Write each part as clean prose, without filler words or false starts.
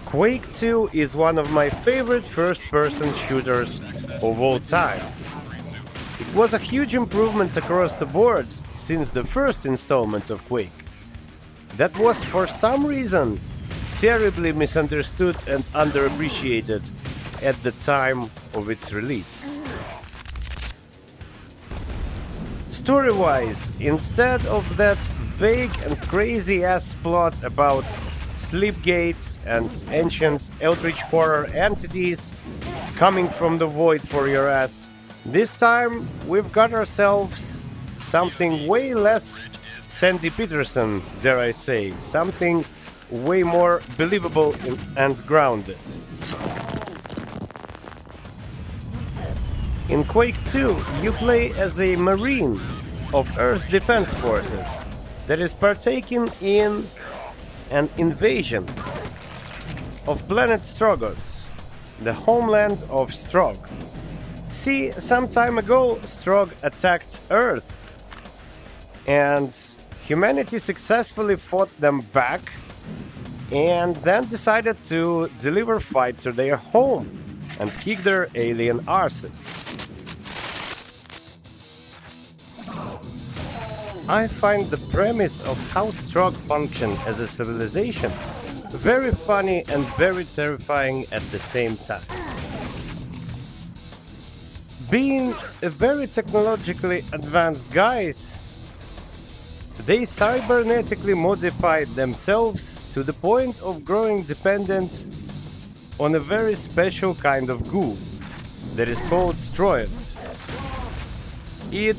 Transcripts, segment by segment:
Quake 2 is one of my favorite first-person shooters of all time. It was a huge improvement across the board since the first installment of Quake. That was for some reason terribly misunderstood and underappreciated at the time of its release. Story-wise, instead of that vague and crazy-ass plot about sleep gates and ancient eldritch horror entities coming from the void for your ass, this time we've got ourselves something way less Sandy Peterson, dare I say, something way more believable and grounded. In Quake 2, you play as a Marine of Earth Defense Forces that is partaking in an invasion of planet Strogos, the homeland of Strogg. See, some time ago, Strogg attacked Earth, and humanity successfully fought them back and then decided to deliver fight to their home and kick their alien arses. I find the premise of how Strogg functioned as a civilization very funny and very terrifying at the same time. Being a very technologically advanced guys, they cybernetically modified themselves to the point of growing dependent on a very special kind of goo that is called strogg. It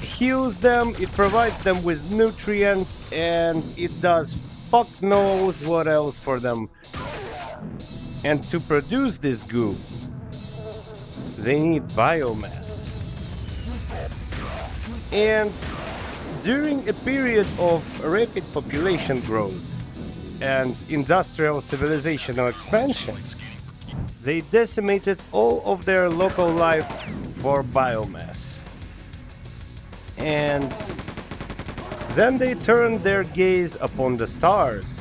heals them, it provides them with nutrients, and it does fuck knows what else for them. And to produce this goo, they need biomass. And during a period of rapid population growth and industrial civilizational expansion, they decimated all of their local life for biomass. And then they turned their gaze upon the stars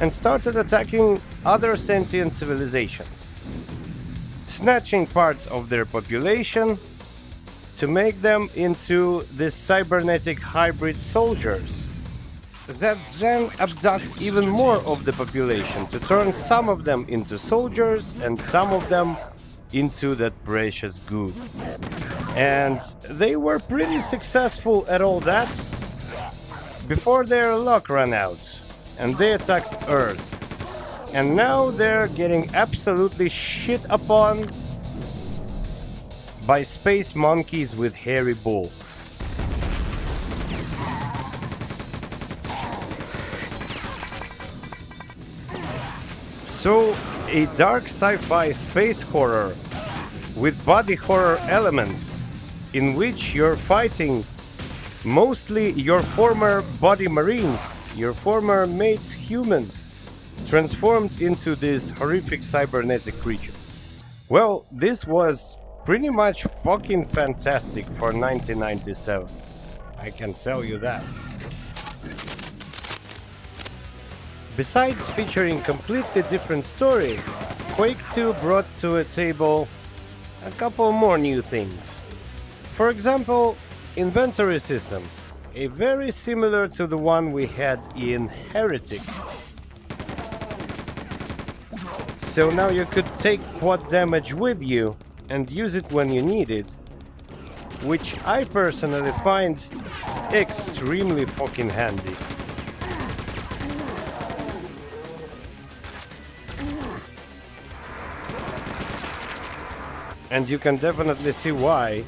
and started attacking other sentient civilizations, snatching parts of their population to make them into these cybernetic hybrid soldiers that then abduct even more of the population to turn some of them into soldiers and some of them into that precious goo. And they were pretty successful at all that before their luck ran out and they attacked Earth. And now they're getting absolutely shit upon by space monkeys with hairy balls. So, a dark sci-fi space horror with body horror elements in which you're fighting mostly your former body marines, your former mates humans, transformed into these horrific cybernetic creatures. Well, this was pretty much fucking fantastic for 1997. I can tell you that. Besides featuring completely different story, Quake 2 brought to the table a couple more new things. For example, inventory system, a very similar to the one we had in Heretic. So now you could take quad damage with you and use it when you need it, which I personally find extremely fucking handy. And you can definitely see why.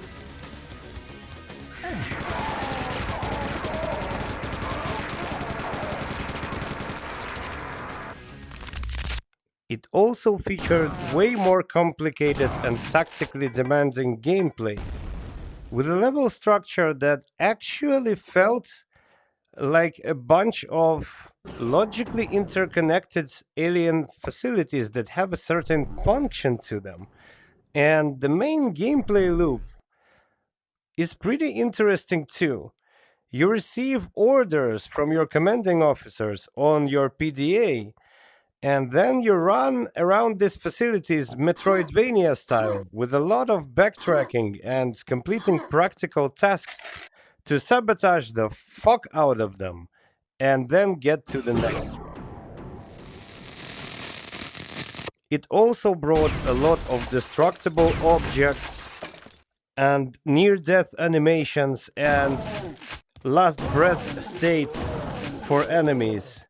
It also featured way more complicated and tactically demanding gameplay, with a level structure that actually felt like a bunch of logically interconnected alien facilities that have a certain function to them. And the main gameplay loop is pretty interesting too, You receive orders from your commanding officers on your PDA, and then you run around these facilities Metroidvania style with a lot of backtracking and completing practical tasks to sabotage the fuck out of them and then get to the next one. It also brought a lot of destructible objects and near-death animations and last breath states for enemies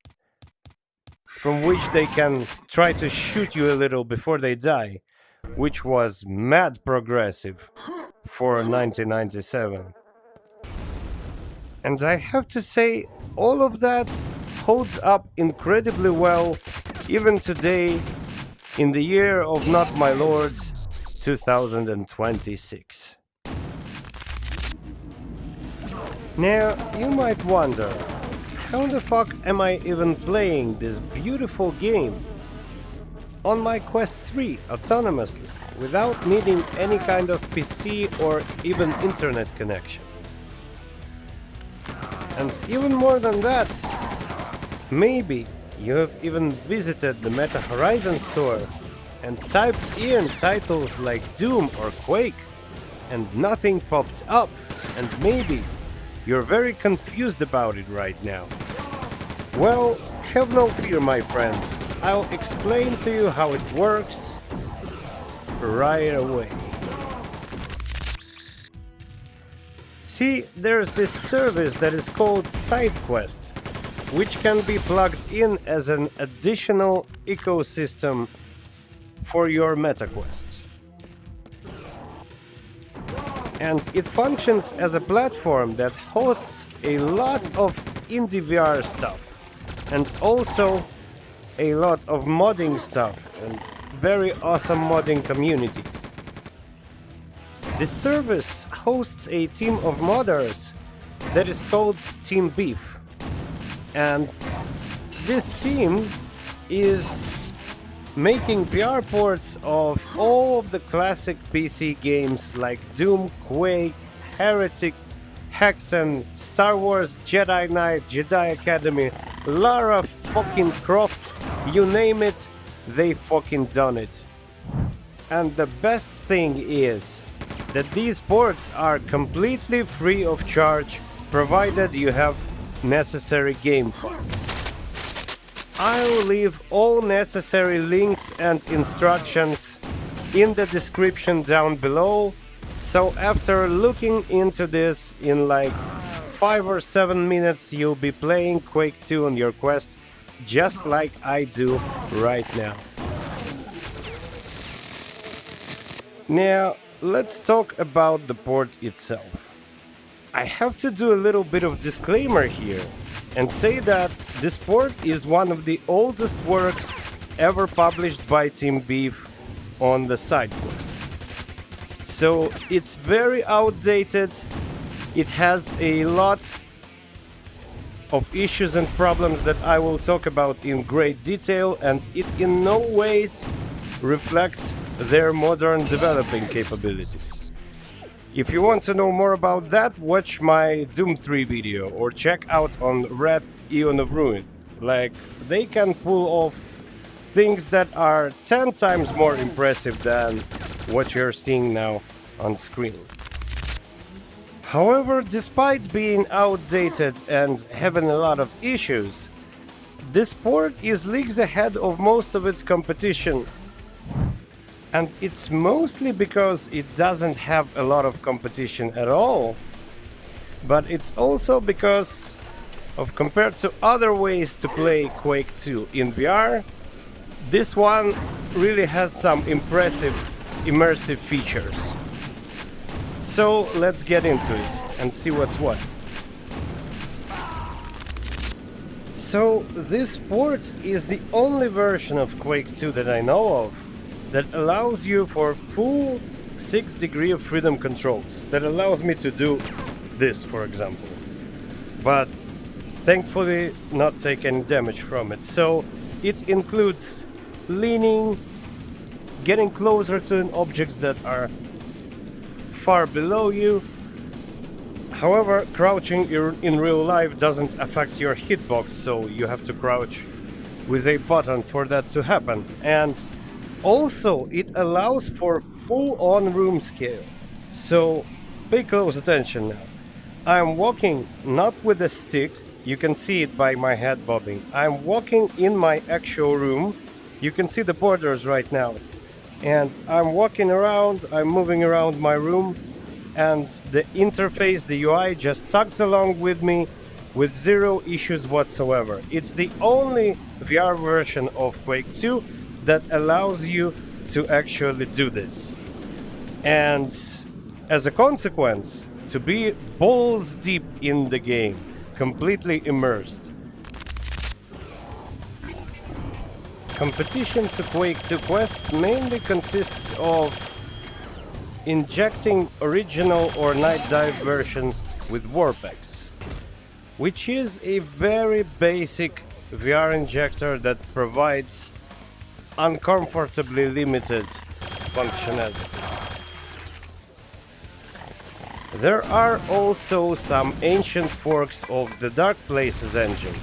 from which they can try to shoot you a little before they die, which was mad progressive for 1997. And I have to say, all of that holds up incredibly well even today in the year of not my lord 2026. Now, you might wonder, how the fuck am I even playing this beautiful game on my Quest 3 autonomously without needing any kind of PC or even internet connection? And even more than that, maybe you have even visited the Meta Horizon store and typed in titles like Doom or Quake and nothing popped up, and maybe you're very confused about it right now. Well, have no fear, my friends. I'll explain to you how it works right away. See, there's this service that is called SideQuest, which can be plugged in as an additional ecosystem for your MetaQuests. And it functions as a platform that hosts a lot of indie VR stuff, and also a lot of modding stuff and very awesome modding communities. This service hosts a team of modders that is called Team Beef. And this team is making VR ports of all of the classic PC games like Doom, Quake, Heretic, Hexen, Star Wars, Jedi Knight, Jedi Academy, Lara fucking Croft, you name it, they fucking done it. And the best thing is that these ports are completely free of charge, provided you have necessary game files. I'll leave all necessary links and instructions in the description down below, so after looking into this in like 5 or 7 minutes you'll be playing Quake 2 on your Quest just like I do right now. Now, let's talk about the port itself. I have to do a little bit of disclaimer here and say that this port is one of the oldest works ever published by Team Beef on the SideQuest. So it's very outdated, it has a lot of issues and problems that I will talk about in great detail, and it in no ways reflects their modern developing capabilities. If you want to know more about that, watch my Doom 3 video or check out on Wrath Eon of Ruin. Like, they can pull off things that are 10 times more impressive than what you're seeing now on screen. However, despite being outdated and having a lot of issues, this port is leagues ahead of most of its competition. And it's mostly because it doesn't have a lot of competition at all, but it's also because of, compared to other ways to play Quake 2 in VR, this one really has some impressive immersive features. So let's get into it and see what's what. So this port is the only version of Quake 2 that I know of that allows you for full 6 degree of freedom controls. That allows me to do this, for example. But thankfully not take any damage from it. So it includes leaning, getting closer to objects that are far below you, However, crouching in real life doesn't affect your hitbox, so you have to crouch with a button for that to happen. And also, it allows for full-on room scale. So, pay close attention now. I'm walking not with a stick, you can see it by my head bobbing. I'm walking in my actual room, you can see the borders right now. And I'm walking around, I'm moving around my room, and the interface, the UI, just tugs along with me with zero issues whatsoever. It's the only VR version of Quake 2 that allows you to actually do this. And as a consequence, to be balls deep in the game, completely immersed. Competition to Quake 2 quests mainly consists of injecting original or night dive version with Warpex, which is a very basic VR injector that provides uncomfortably limited functionality. There are also some ancient forks of the Dark Places engine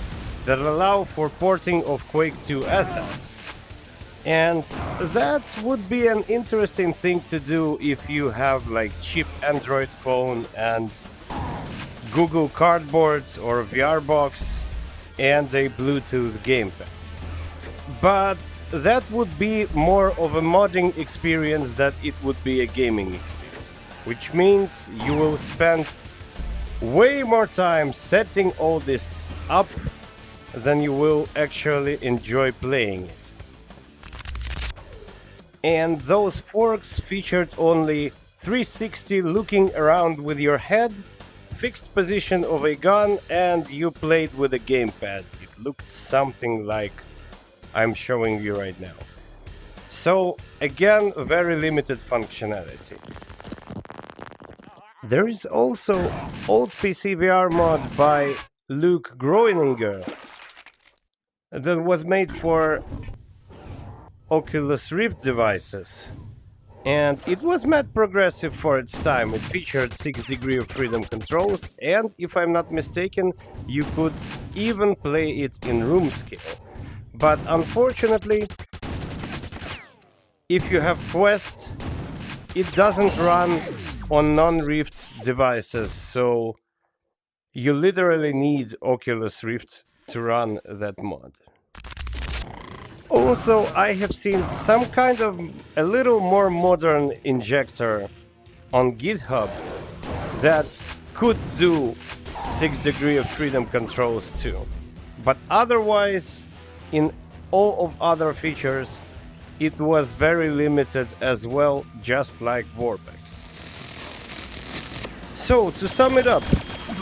that allow for porting of Quake 2 assets. And that would be an interesting thing to do if you have like cheap Android phone and Google Cardboard or VR box and a Bluetooth gamepad. But that would be more of a modding experience than it would be a gaming experience, which means you will spend way more time setting all this up than you will actually enjoy playing it. And those forks featured only 360 looking around with your head, fixed position of a gun, and you played with a gamepad. It looked something like I'm showing you right now. So again, very limited functionality. There is also old PC VR mod by Luke Groeninger that was made for Oculus Rift devices, and it was mad progressive for its time. It featured 6 degrees of freedom controls, and if I'm not mistaken, you could even play it in room scale. But unfortunately, if you have Quest, it doesn't run on non-Rift devices, so you literally need Oculus Rift to run that mod. Also, I have seen some kind of a little more modern injector on GitHub that could do 6 degrees of freedom controls too. But otherwise, in all of other features, it was very limited as well, just like Vorpex. So, to sum it up,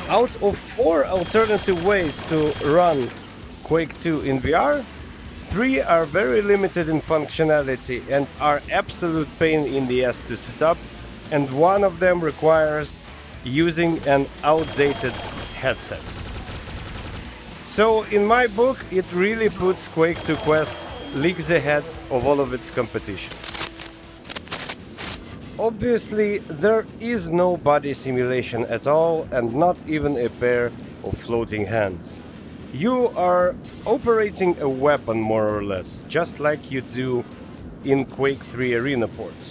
out of 4 alternative ways to run Quake 2 in VR, 3 are very limited in functionality and are absolute pain in the ass to set up, and one of them requires using an outdated headset. So in my book, it really puts Quake 2 Quest leagues ahead of all of its competition. Obviously, there is no body simulation at all, and not even a pair of floating hands. You are operating a weapon more or less, just like you do in Quake 3 Arena port.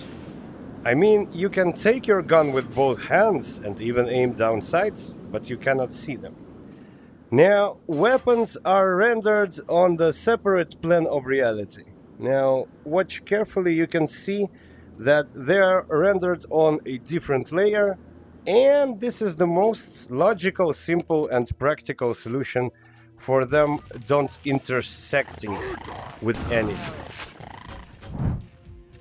I mean, you can take your gun with both hands and even aim down sights, but you cannot see them. Now, weapons are rendered on the separate plane of reality. Now, watch carefully, you can see that they are rendered on a different layer, and this is the most logical, simple and practical solution for them don't intersecting with anything.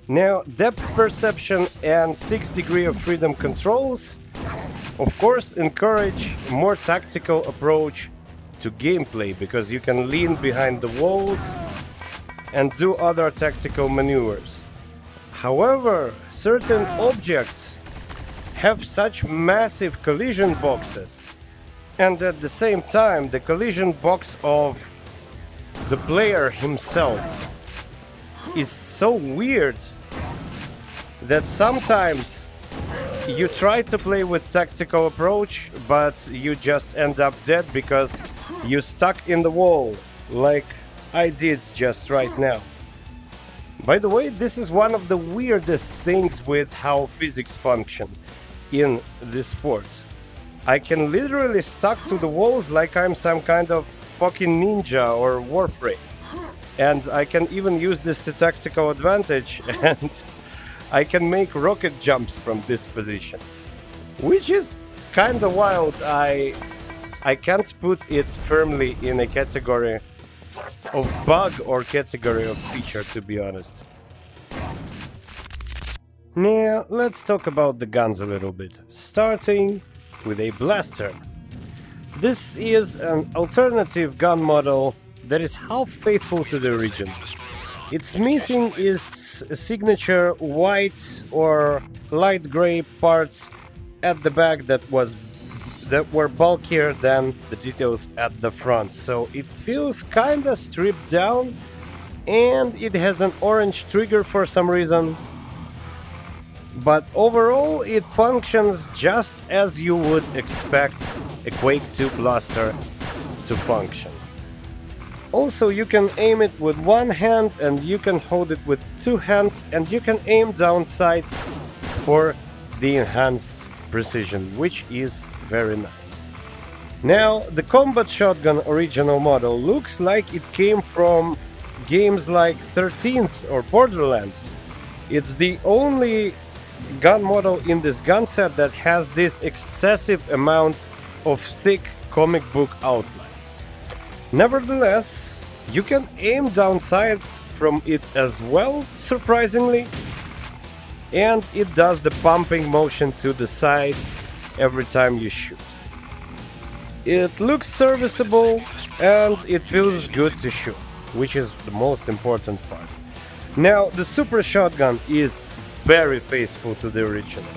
Now, depth perception and 6 degrees of freedom controls, of course, encourage more tactical approach to gameplay, because you can lean behind the walls and do other tactical maneuvers. However, certain objects have such massive collision boxes, and at the same time, the collision box of the player himself is so weird that sometimes you try to play with tactical approach, but you just end up dead because you stuck in the wall, like I did just right now. By the way, this is one of the weirdest things with how physics function in this sport. I can literally stuck to the walls like I'm some kind of fucking ninja or warframe. And I can even use this to tactical advantage, and I can make rocket jumps from this position. Which is kinda wild. I can't put it firmly in a category of bug or category of feature, to be honest. Now, let's talk about the guns a little bit, starting with a blaster. This is an alternative gun model that is half faithful to the original. It's missing its signature white or light gray parts at the back that were bulkier than the details at the front, so it feels kinda stripped down, and it has an orange trigger for some reason. But overall, it functions just as you would expect a Quake 2 blaster to function. Also, you can aim it with one hand and you can hold it with two hands, and you can aim down sights for the enhanced precision, which is very nice. Now, the combat shotgun original model looks like it came from games like 13th or Borderlands. It's the only gun model in this gun set that has this excessive amount of thick comic book outlines. Nevertheless, you can aim down sights from it as well, surprisingly, and it does the pumping motion to the side every time you shoot. It looks serviceable and it feels good to shoot, which is the most important part. Now, the super shotgun is very faithful to the original,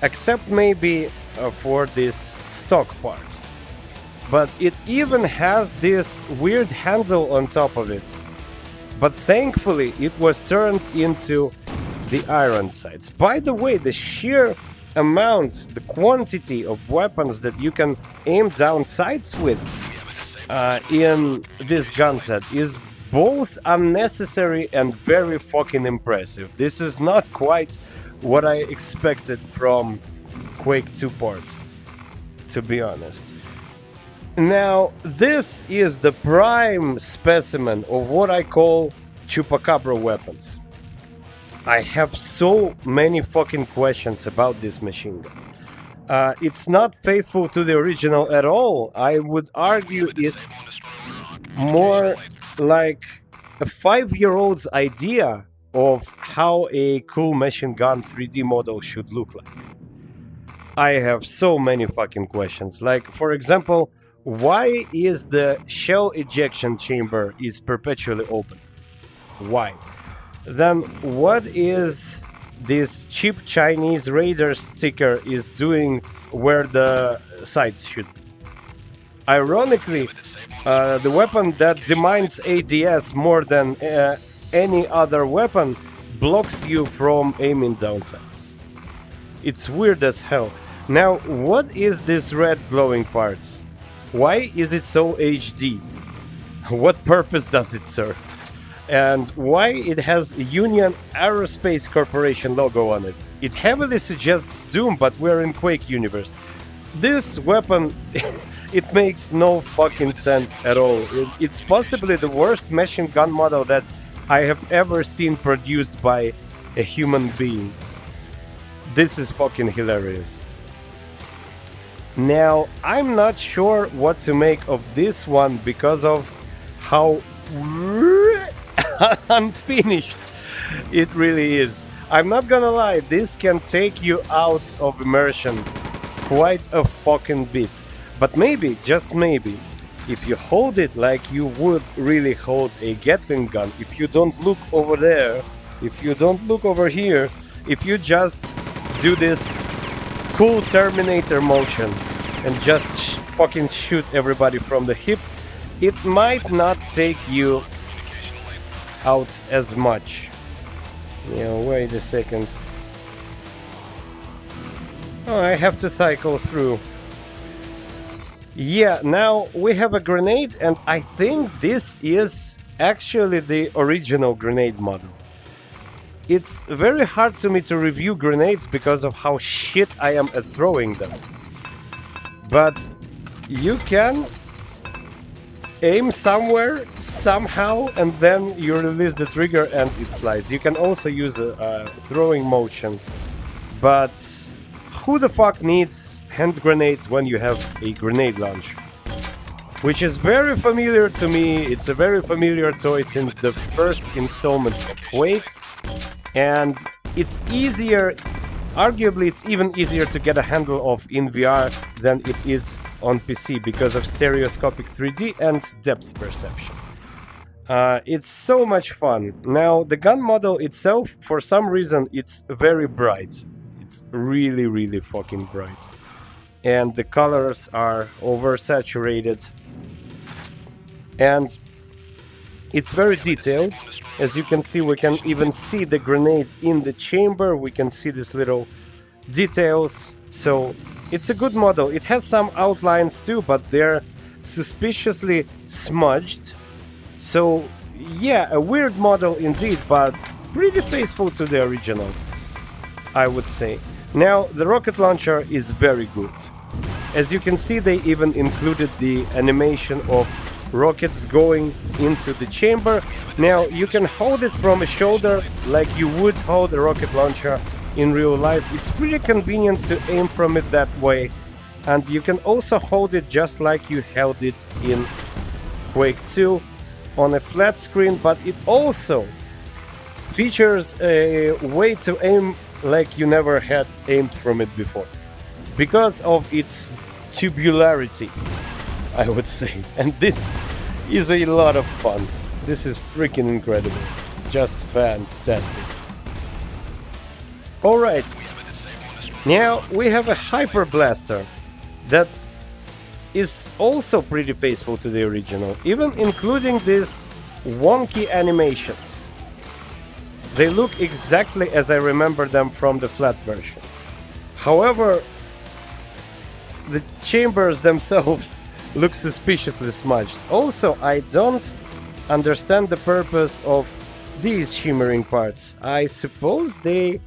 except maybe for this stock part. But it even has this weird handle on top of it. But thankfully it was turned into the iron sights. By the way, the sheer amount, the quantity of weapons that you can aim down sights with in this gun set is both unnecessary and very fucking impressive. This is not quite what I expected from Quake 2 parts, to be honest. Now, this is the prime specimen of what I call chupacabra weapons. I have so many fucking questions about this machine gun. It's not faithful to the original at all. I would argue it's more like a 5-year-old's idea of how a cool machine gun 3D model should look like. I have so many fucking questions. Like, for example, why is the shell ejection chamber is perpetually open? Why? Then what is this cheap Chinese Raider sticker is doing where the sights should be? Ironically, the weapon that demands ADS more than any other weapon blocks you from aiming down sights. It's weird as hell. Now, what is this red glowing part? Why is it so HD? What purpose does it serve? And why it has Union Aerospace Corporation logo on it? It heavily suggests Doom, but we're in Quake universe. This weapon, it makes no fucking sense at all. It's possibly the worst machine gun model that I have ever seen produced by a human being. This is fucking hilarious. Now, I'm not sure what to make of this one because of how unfinished it really is. I'm not gonna lie, this can take you out of immersion quite a fucking bit. But maybe, just maybe, if you hold it like you would really hold a Gatling gun, if you don't look over there, if you don't look over here, if you just do this cool Terminator motion and just fucking shoot everybody from the hip, it might not take you out as much. Yeah, wait a second. Oh, I have to cycle through. Yeah, now we have a grenade, and I think this is actually the original grenade model. It's very hard to me to review grenades because of how shit I am at throwing them. But you can aim somewhere, somehow, and then you release the trigger and it flies. You can also use a throwing motion. But who the fuck needs hand grenades when you have a grenade launcher? Which is very familiar to me. It's a very familiar toy since the first installment of Quake. And it's easier, arguably it's even easier to get a handle of in VR than it is on PC because of stereoscopic 3D and depth perception. It's so much fun. Now, the gun model itself, for some reason, it's very bright. It's really, really fucking bright. And the colors are oversaturated. And it's very detailed. As you can see, we can even see the grenade in the chamber. We can see these little details. So it's a good model. It has some outlines too, but they're suspiciously smudged. So yeah, a weird model indeed, but pretty faithful to the original, I would say. Now, the rocket launcher is very good. As you can see, they even included the animation of rockets going into the chamber. Now, you can hold it from a shoulder like you would hold a rocket launcher in real life. It's pretty convenient to aim from it that way. And you can also hold it just like you held it in Quake 2 on a flat screen, but it also features a way to aim like you never had aimed from it before. Because of its tubularity, I would say. And this is a lot of fun. This is freaking incredible. Just fantastic. Alright. Now we have a Hyper Blaster that is also pretty faithful to the original, even including these wonky animations. They look exactly as I remember them from the flat version. However, the chambers themselves look suspiciously smudged. Also, I don't understand the purpose of these shimmering parts. I suppose they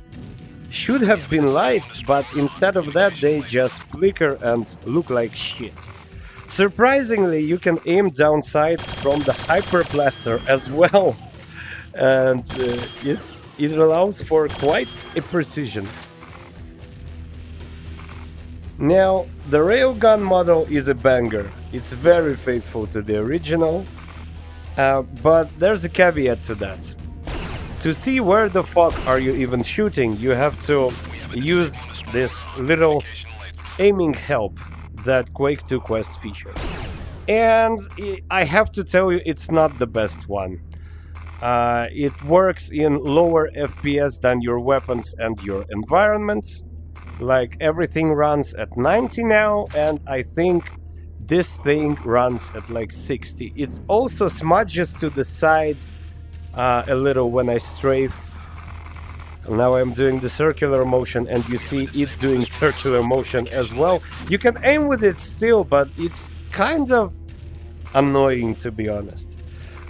should have been lights, but instead of that they just flicker and look like shit. Surprisingly, you can aim down sights from the Hyper Blaster as well. And it allows for quite a precision. Now, the railgun model is a banger. It's very faithful to the original, but there's a caveat to that. To see where the fuck are you even shooting, you have to use this little aiming help that Quake 2 Quest features. And I have to tell you, it's not the best one. It works in lower FPS than your weapons and your environment. Like, everything runs at 90 now, and I think this thing runs at like 60. It also smudges to the side a little when I strafe. Now I'm doing the circular motion, and you see it doing circular motion as well. You can aim with it still, but it's kind of annoying, to be honest.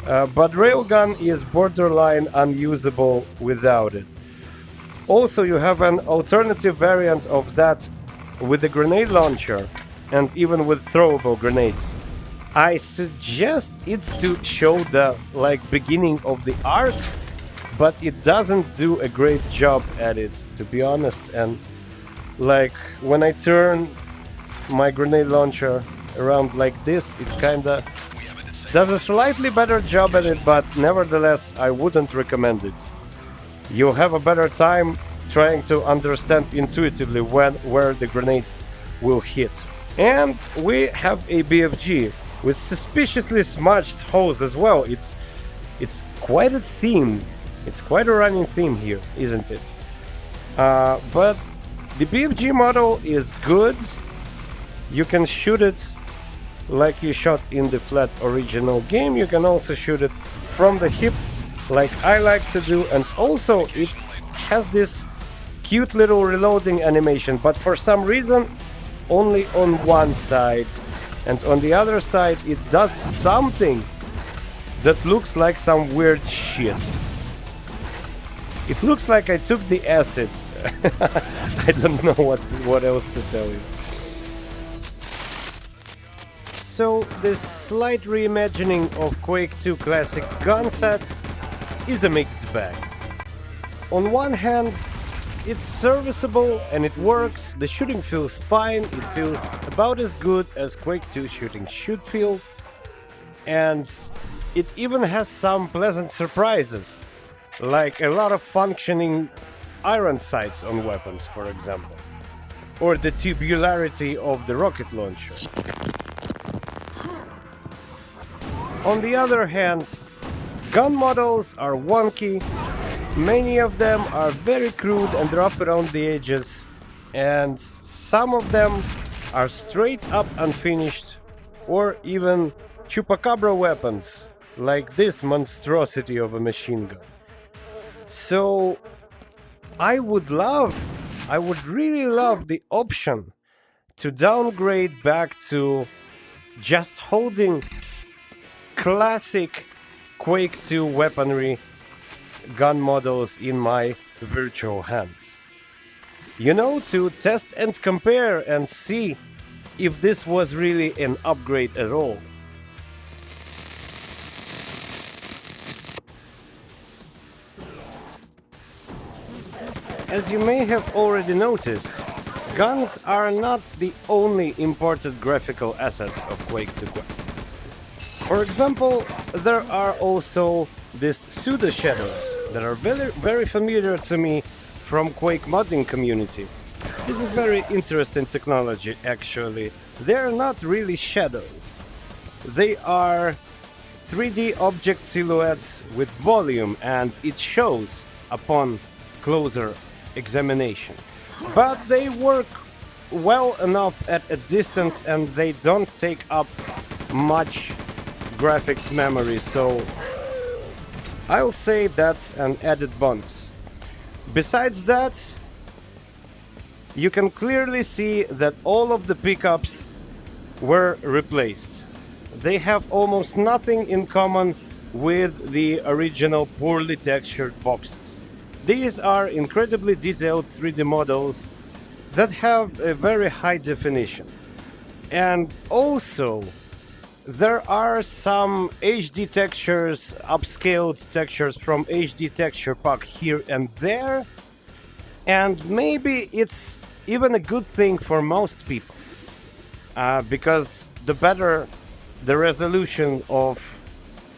But railgun is borderline unusable without it. Also, you have an alternative variant of that with the grenade launcher and even with throwable grenades. I suggest it's to show the beginning of the arc, but it doesn't do a great job at it, to be honest. And when I turn my grenade launcher around like this, it kinda does a slightly better job at it, but nevertheless I wouldn't recommend it. You'll have a better time trying to understand intuitively where the grenade will hit. And we have a BFG with suspiciously smudged holes as well. It's quite a theme. It's quite a running theme here, isn't it? But the BFG model is good. You can shoot it like you shot in the flat original game. You can also shoot it from the hip like I like to do, and also it has this cute little reloading animation, but for some reason only on one side, and on the other side it does something that looks like some weird shit. It looks like I took the acid. I don't know what else to tell you. So this slight reimagining of Quake 2 Classic gun set is a mixed bag. On one hand, it's serviceable and it works, the shooting feels fine, it feels about as good as Quake 2 shooting should feel, and it even has some pleasant surprises, like a lot of functioning iron sights on weapons, for example, or the tubularity of the rocket launcher. On the other hand, gun models are wonky. Many of them are very crude and rough around the edges, and some of them are straight up unfinished, or even chupacabra weapons, like this monstrosity of a machine gun. So I would really love the option to downgrade back to just holding classic Quake 2 weaponry gun models in my virtual hands. You know, to test and compare and see if this was really an upgrade at all. As you may have already noticed, guns are not the only imported graphical assets of Quake 2 Quest. For example, there are also these pseudo shadows that are very familiar to me from Quake modding community. This is very interesting technology actually. They are not really shadows. They are 3D object silhouettes with volume, and it shows upon closer examination. But they work well enough at a distance and they don't take up much graphics memory, so I'll say that's an added bonus. Besides that, you can clearly see that all of the pickups were replaced. They have almost nothing in common with the original poorly textured boxes. These are incredibly detailed 3D models that have a very high definition. And also, there are some HD textures, upscaled textures from HD Texture Pack here and there, and maybe it's even a good thing for most people, because the better the resolution of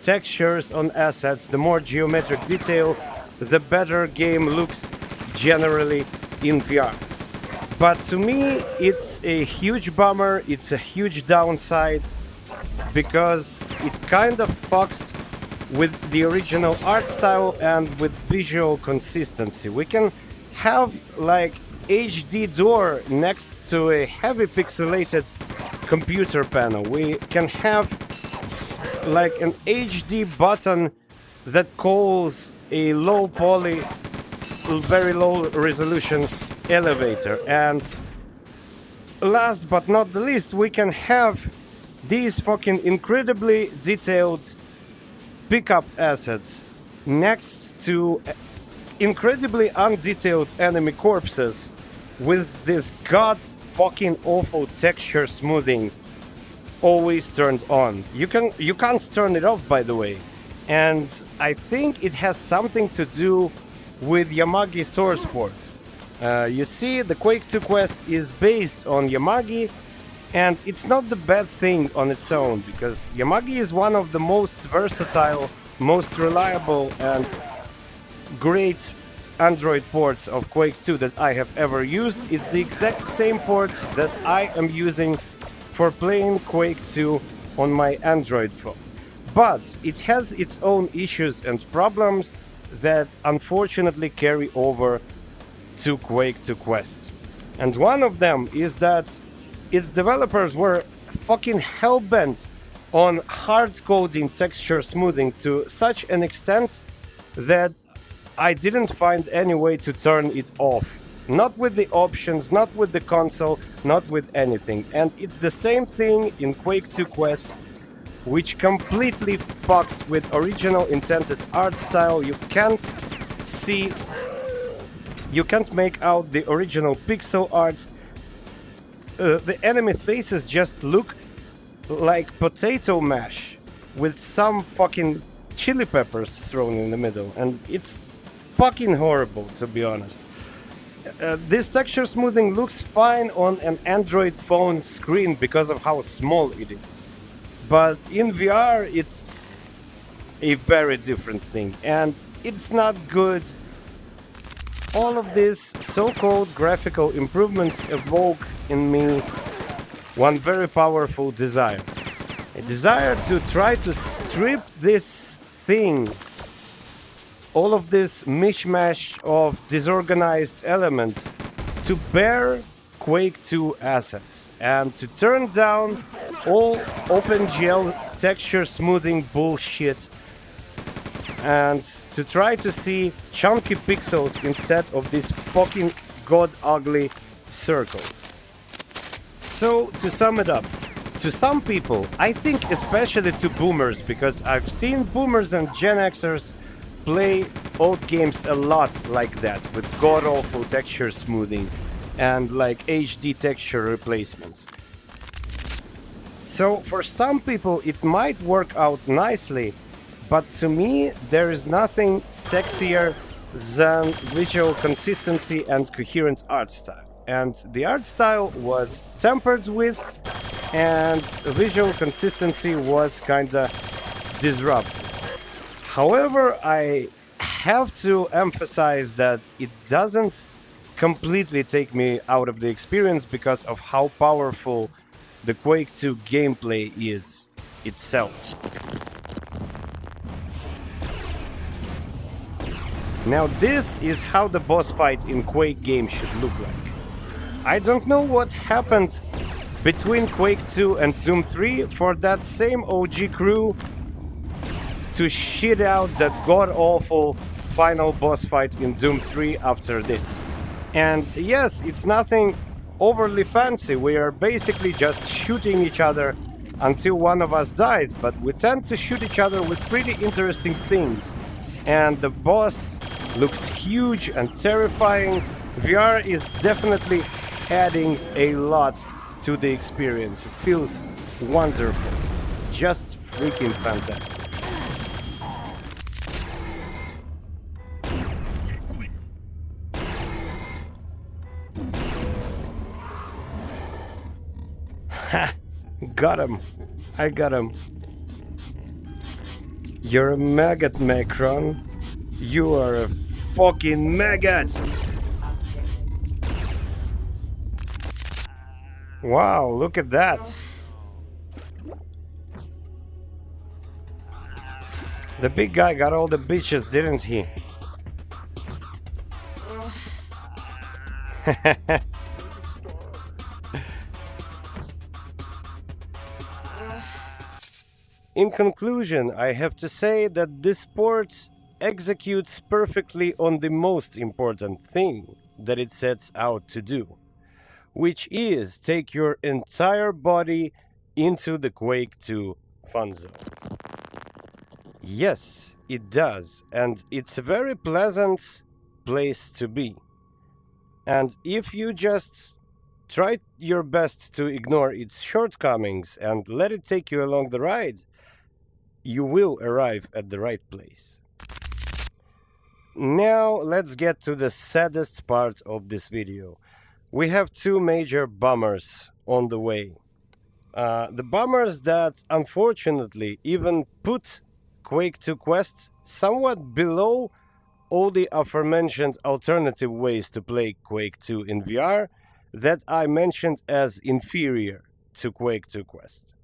textures on assets, the more geometric detail, the better game looks generally in VR. But to me, it's a huge bummer, it's a huge downside, because it kind of fucks with the original art style and with visual consistency. We can have like HD door next to a heavy pixelated computer panel. We can have like an HD button that calls a low poly, very low resolution elevator. And last but not the least, we can have these fucking incredibly detailed pickup assets next to incredibly undetailed enemy corpses with this god fucking awful texture smoothing always turned on. You can't turn it off, by the way. And I think it has something to do with Yamagi source port. You see, the Quake 2 Quest is based on Yamagi, and it's not the bad thing on its own, because Yamagi is one of the most versatile, most reliable and great Android ports of Quake 2 that I have ever used. It's the exact same port that I am using for playing Quake 2 on my Android phone. But it has its own issues and problems that unfortunately carry over to Quake 2 Quest. And one of them is that its developers were fucking hell-bent on hard-coding texture smoothing to such an extent that I didn't find any way to turn it off. Not with the options, not with the console, not with anything. And it's the same thing in Quake 2 Quest, which completely fucks with original intended art style. You can't see, you can't make out the original pixel art. The enemy faces just look like potato mash with some fucking chili peppers thrown in the middle, and it's fucking horrible, to be honest. This texture smoothing looks fine on an Android phone screen because of how small it is, but in VR it's a very different thing, and it's not good. All of these so-called graphical improvements evoke in me one very powerful desire. A desire to try to strip this thing, all of this mishmash of disorganized elements, to bare Quake 2 assets, and to turn down all OpenGL texture smoothing bullshit, and to try to see chunky pixels instead of these fucking god ugly circles. So, to sum it up, to some people, I think especially to boomers, because I've seen boomers and Gen Xers play old games a lot like that, with god-awful texture smoothing and like HD texture replacements. So for some people it might work out nicely, but to me there is nothing sexier than visual consistency and coherent art style. And the art style was tempered with, and visual consistency was kinda disrupted. However, I have to emphasize that it doesn't completely take me out of the experience because of how powerful the Quake 2 gameplay is itself. Now this is how the boss fight in Quake game should look like. I don't know what happened between Quake 2 and Doom 3 for that same OG crew to shit out that god-awful final boss fight in Doom 3 after this. And yes, it's nothing overly fancy, we are basically just shooting each other until one of us dies, but we tend to shoot each other with pretty interesting things. And the boss looks huge and terrifying. VR is definitely adding a lot to the experience. It feels wonderful. Just freaking fantastic. Ha! Got him. I got him. You're a maggot, Macron. You are a fucking maggot! Wow, look at that. The big guy got all the bitches, didn't he? In conclusion, I have to say that this port executes perfectly on the most important thing that it sets out to do, which is take your entire body into the Quake 2 fun zone. Yes, it does, and it's a very pleasant place to be. And if you just try your best to ignore its shortcomings and let it take you along the ride, you will arrive at the right place. Now let's get to the saddest part of this video. We have two major bummers on the way. The bummers that unfortunately even put Quake 2 Quest somewhat below all the aforementioned alternative ways to play Quake 2 in VR that I mentioned as inferior to Quake 2 Quest.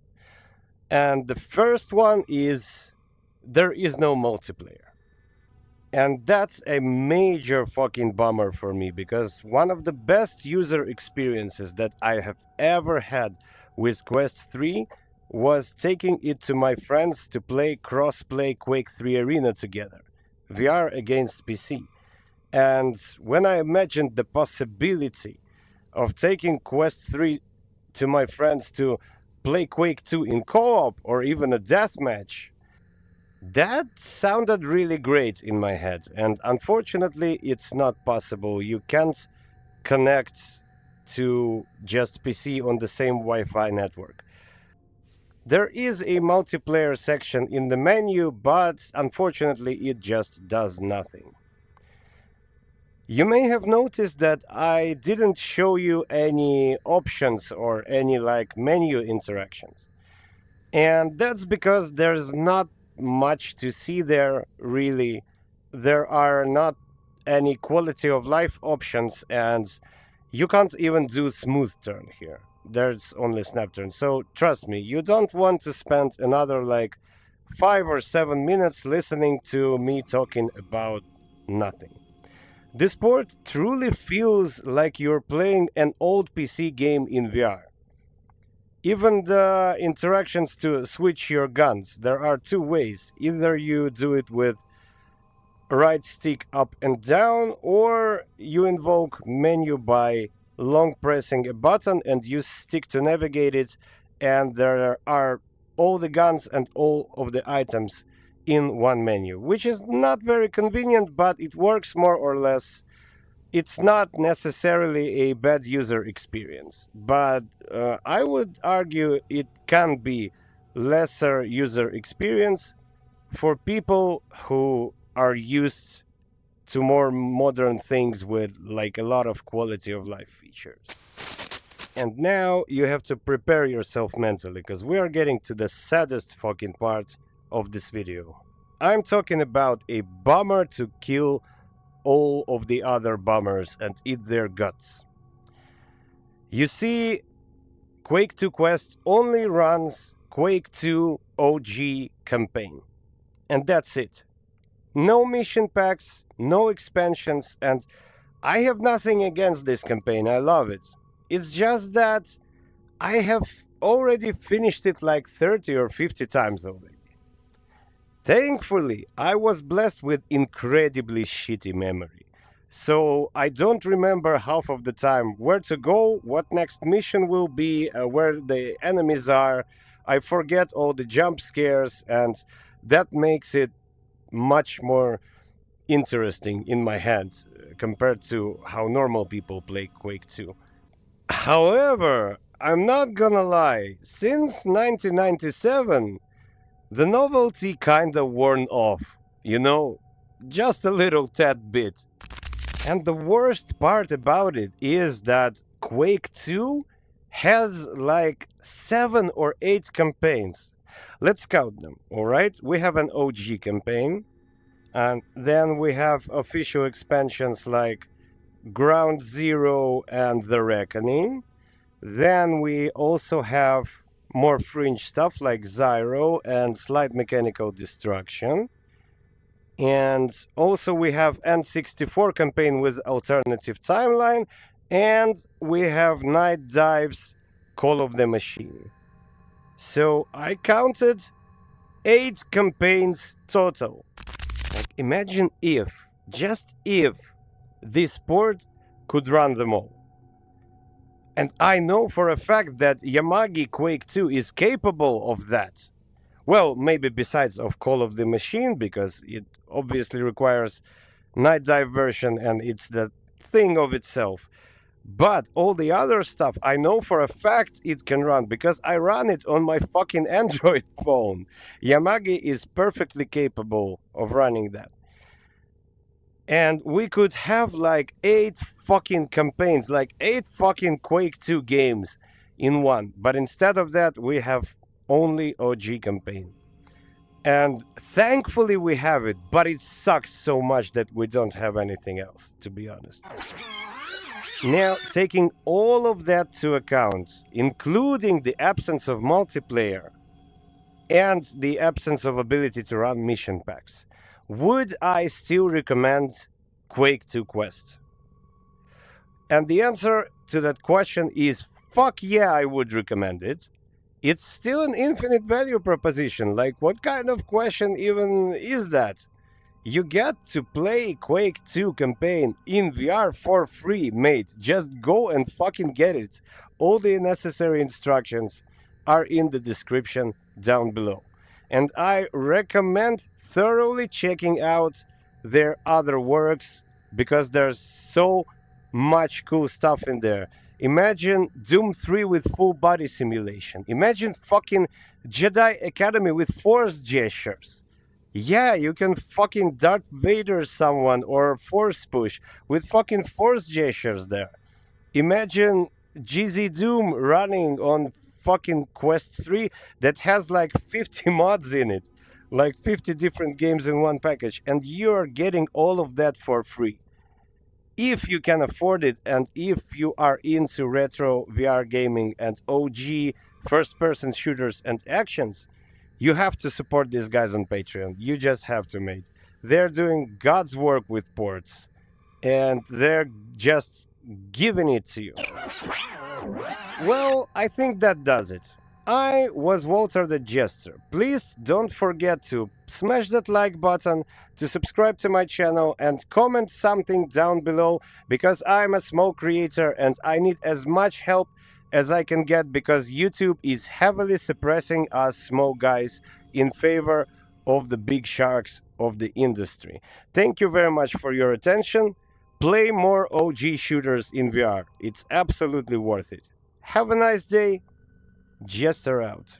And the first one is there is no multiplayer. And that's a major fucking bummer for me, because one of the best user experiences that I have ever had with Quest 3 was taking it to my friends to play cross-play Quake 3 Arena together, VR against PC. And when I imagined the possibility of taking Quest 3 to my friends to play Quake 2 in co-op or even a deathmatch, that sounded really great in my head. And unfortunately, it's not possible. You can't connect to just PC on the same Wi-Fi network. There is a multiplayer section in the menu, but unfortunately it just does nothing. You may have noticed that I didn't show you any options or any menu interactions. And that's because there's not much to see there really. There are not any quality of life options, and you can't even do smooth turn here. There's only snap turn. So trust me, you don't want to spend another 5 or 7 minutes listening to me talking about nothing. This port truly feels like you're playing an old PC game in VR. Even the interactions to switch your guns, there are two ways. Either you do it with right stick up and down, or you invoke menu by long pressing a button and use stick to navigate it, and there are all the guns and all of the items in one menu, which is not very convenient, but it works more or less. It's not necessarily a bad user experience, but I would argue it can be lesser user experience for people who are used to more modern things with a lot of quality of life features. And now you have to prepare yourself mentally, because we are getting to the saddest fucking part of this video. I'm talking about a bomber to kill all of the other bombers and eat their guts. You see, Quake 2 Quest only runs Quake 2 OG campaign. And that's it. No mission packs, no expansions, and I have nothing against this campaign, I love it. It's just that I have already finished it 30 or 50 times already. Thankfully, I was blessed with incredibly shitty memory. So I don't remember half of the time where to go, what next mission will be, where the enemies are. I forget all the jump scares, and that makes it much more interesting in my head compared to how normal people play Quake 2. However, I'm not gonna lie, since 1997, the novelty kinda worn off, just a little tad bit. And the worst part about it is that Quake 2 has 7 or 8 campaigns. Let's count them, alright? We have an OG campaign, and then we have official expansions like Ground Zero and The Reckoning. Then we also have more fringe stuff like Zyro and Slight Mechanical Destruction. And also we have N64 campaign with alternative timeline, and we have Night Dives Call of the Machine. So I counted 8 campaigns total. Imagine if, just if, this port could run them all. And I know for a fact that Yamagi Quake 2 is capable of that. Well, maybe besides of Call of the Machine, because it obviously requires Night Dive version and it's the thing of itself. But all the other stuff, I know for a fact it can run, because I run it on my fucking Android phone. Yamagi is perfectly capable of running that. And we could have 8 fucking campaigns, 8 fucking Quake 2 games in one. But instead of that, we have only OG campaign. And thankfully we have it, but it sucks so much that we don't have anything else, to be honest. Now, taking all of that to account, including the absence of multiplayer and the absence of ability to run mission packs, would I still recommend Quake 2 Quest? And the answer to that question is fuck yeah, I would recommend it. It's still an infinite value proposition. What kind of question even is that? You get to play Quake 2 campaign in VR for free, mate. Just go and fucking get it. All the necessary instructions are in the description down below. And I recommend thoroughly checking out their other works because there's so much cool stuff in there. Imagine Doom 3 with full body simulation. Imagine fucking Jedi Academy with force gestures. Yeah, you can fucking Darth Vader someone or force push with fucking force gestures there. Imagine GZ Doom running on fucking Quest 3 that has like 50 mods in it, like 50 different games in one package, and you're getting all of that for free. If you can afford it and if you are into retro VR gaming and OG first person shooters and actions, you have to support these guys on Patreon. You just have to, mate. They're doing God's work with ports and they're just giving it to you. Well, I think that does it. I was Walter the Jester. Please don't forget to smash that like button, to subscribe to my channel, and comment something down below because I'm a small creator and I need as much help as I can get because YouTube is heavily suppressing us small guys in favor of the big sharks of the industry. Thank you very much for your attention. Play more OG shooters in VR. It's absolutely worth it. Have a nice day. Jester out.